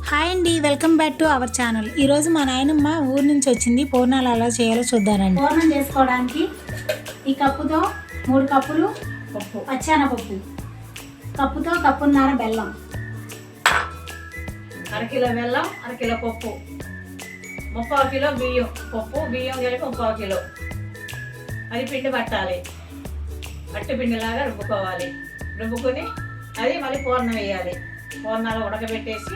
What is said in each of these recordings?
Hi అండి, welcome back to our channel. ఈరోజు మా నాయనమ్మ ఊరు నుంచి వచ్చింది. పూర్ణాలు ఎలా చేయాలో చూద్దానండి. పూర్ణం చేసుకోవడానికి ఈ కప్పుతో 3 కప్పులు పచ్చెనపప్పు, కప్పుతో కప్పున్నర బెల్లం, అరకిలో బెల్లం, అరకిలో పప్పు, 3/4 కిలో బియ్యం, బియ్యం కలిపి 3/4 కిలో. అది పిండి పట్టాలి, అట్టు పిండిలాగా రుబ్బుకోవాలి. రుబ్బుకొని అది మళ్ళీ పూర్ణం వేయాలి. పూర్ణాలు ఉడకబెట్టేసి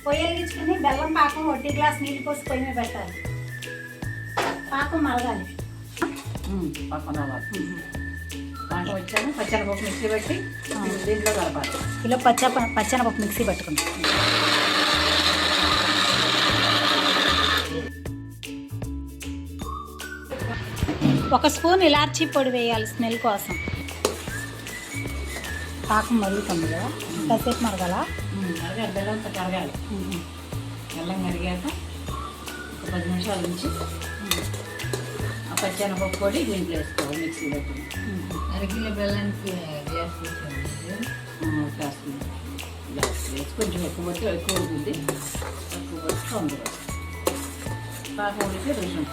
పొయ్యి వెలిగించుకుని బెల్లం పాకం 1 గ్లాస్ నీళ్ళు పోసి పొయ్యి మీద పెట్టాలి. పాకం మరగాలి. పాకం వచ్చాను. పచ్చెనపప్పు మిక్సీ పెట్టి దీంట్లో కలపాలి. కిలో పచ్చెనపప్పు మిక్సీ పెట్టుకుంటాం. ఒక స్పూన్ ఇలాచీ పొడి వేయాలి స్మెల్ కోసం. పాకం మరుగుతుంది కదా, కాసేపు మరగాల. బెల్లంతో కరగాలి. బెల్లం కరిగాక 10 నిమిషాల నుంచి ఆ పచ్చెనపప్పు పొడి దీంట్లో వేసుకోవాలి. మిక్సీ పెట్టి అరకిలో బెల్లానికి గ్యాస్ వేసి కొంచెం ఎక్కువ పట్టి ఎక్కువ ఉంటుంది, తక్కువ పట్టి తొందర పాకం ఉడితే రుచి.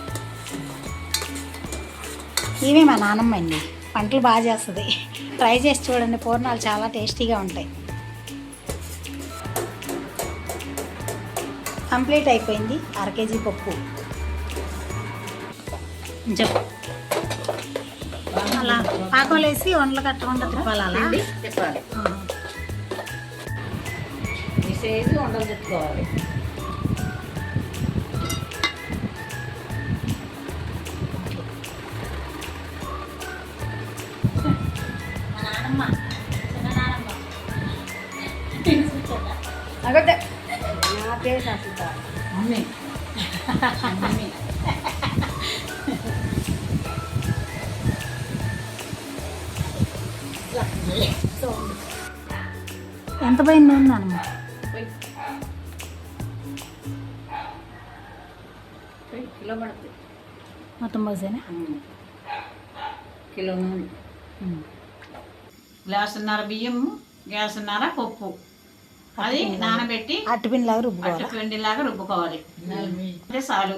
ఇవే మా నాన్నమ్మ అండి, వంటలు బాగా చేస్తుంది. ట్రై చేసి చూడండి, పూర్ణాలు చాలా టేస్టీగా ఉంటాయి. కంప్లీట్ అయిపోయింది. 1/2 కేజీ పప్పు. అలా పాకంలో వేసి వంటలు కట్టకుండా తిప్పాలి. అలా తిప్పాలి. వేసేసి వంటలు తిప్పుకోవాలి. అగొద్ద నా పేరు అసలు మమ్మీ మమ్మీ ఎంత పోయింది నాన్నమ్మ? కిలో పడుతుంది మొత్తం పోసేనా? కిలో నూనె, గ్లాసున్నర బియ్యము, గ్లాసున్నర పప్పు. అది నానబెట్టి అట్టుపిండిలాగా రుబ్బుకోవాలి. పిండిలాగా రుబ్బుకోవాలి. అంటే చాలు.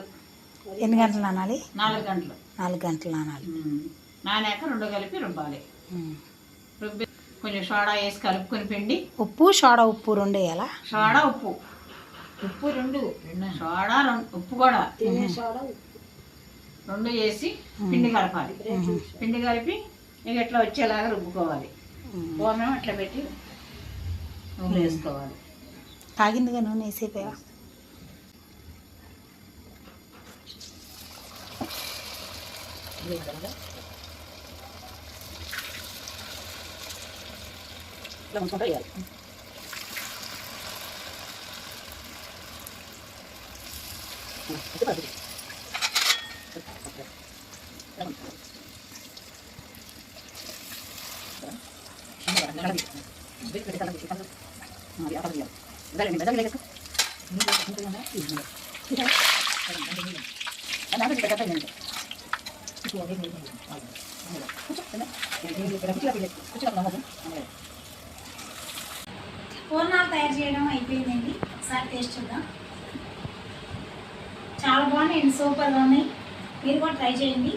ఎన్ని గంటలు నానాలి? 4 గంటలు. 4 గంటలు నానాలి. నానాక 2 కలిపి రుబ్బాలి. రుబ్బి కొంచెం సోడా వేసి కలుపుకొని పిండి. ఉప్పు సోడా ఉప్పు 2 వేయాలా? సోడా ఉప్పు 2, సోడా ఉప్పు కూడా 2 వేసి పిండి కలపాలి. పిండి కలిపి ఇక ఇట్లా వచ్చేలాగా రుబ్బుకోవాలి. పూర్ణం అట్లా పెట్టి నూనె వేసుకోవాలి. కాగిందిగా నూనె వేసేపోయా. పూర్ణాలు తయారు చేయడం అయిపోయిందండి. ఒకసారి టేస్ట్ చూద్దాం. చాలా బాగున్నాయండి, సూపర్గా ఉన్నాయి. మీరు కూడా ట్రై చేయండి.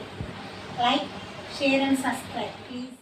Like, share and subscribe please.